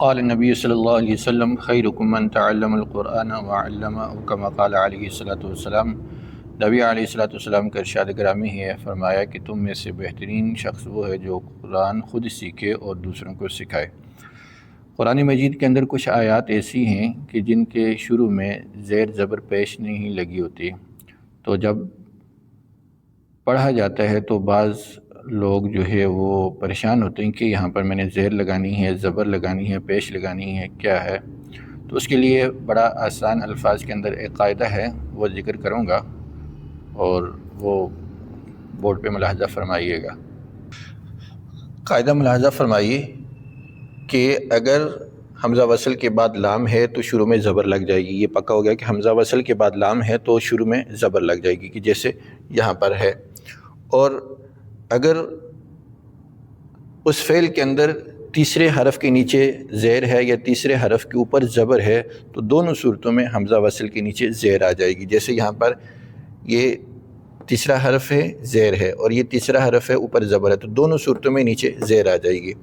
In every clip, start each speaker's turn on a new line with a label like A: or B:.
A: قال النبی صلی اللہ علیہ وسلم خیرکم من تعلم القرآن وعلمہ کما قال علیہ الصلاۃ والسلام۔ نبی علیہ الصلاۃ والسلام کا ارشاد گرامی ہے، فرمایا کہ تم میں سے بہترین شخص وہ ہے جو قرآن خود سیکھے اور دوسروں کو سکھائے۔ قرآن مجید کے اندر کچھ آیات ایسی ہیں کہ جن کے شروع میں زیر زبر پیش نہیں لگی ہوتی، تو جب پڑھا جاتا ہے تو بعض لوگ جو ہے وہ پریشان ہوتے ہیں کہ یہاں پر میں نے زیر لگانی ہے، زبر لگانی ہے، پیش لگانی ہے، کیا ہے؟ تو اس کے لیے بڑا آسان الفاظ کے اندر ایک قاعدہ ہے، وہ ذکر کروں گا اور وہ بورڈ پہ ملاحظہ فرمائیے گا۔ قاعدہ ملاحظہ فرمائیے کہ اگر حمزہ وصل کے بعد لام ہے تو شروع میں زبر لگ جائے گی۔ یہ پکا ہو گیا کہ حمزہ وصل کے بعد لام ہے تو شروع میں زبر لگ جائے گی، کہ جیسے یہاں پر ہے۔ اور اگر اس فعل کے اندر تیسرے حرف کے نیچے زیر ہے یا تیسرے حرف کے اوپر زبر ہے تو دونوں صورتوں میں حمزہ وصل کے نیچے زیر آ جائے گی۔ جیسے یہاں پر یہ تیسرا حرف ہے، زیر ہے، اور یہ تیسرا حرف ہے، اوپر زبر ہے، تو دونوں صورتوں میں نیچے زیر آ جائے گی۔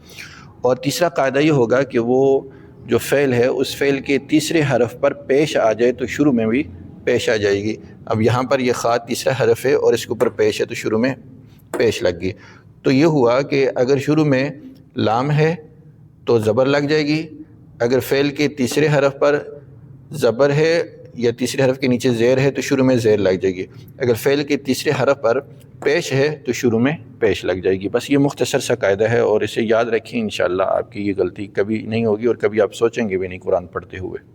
A: اور تیسرا قاعدہ یہ ہوگا کہ وہ جو فعل ہے اس فعل کے تیسرے حرف پر پیش آ جائے تو شروع میں بھی پیش آ جائے گی۔ اب یہاں پر یہ خا تیسرا حرف ہے اور اس کے اوپر پیش ہے تو شروع میں پیش لگ گئی۔ تو یہ ہوا کہ اگر شروع میں لام ہے تو زبر لگ جائے گی، اگر فعل کے تیسرے حرف پر زبر ہے یا تیسرے حرف کے نیچے زیر ہے تو شروع میں زیر لگ جائے گی، اگر فعل کے تیسرے حرف پر پیش ہے تو شروع میں پیش لگ جائے گی۔ بس یہ مختصر سا قاعدہ ہے اور اسے یاد رکھیں، انشاءاللہ آپ کی یہ غلطی کبھی نہیں ہوگی اور کبھی آپ سوچیں گے بھی نہیں قرآن پڑھتے ہوئے۔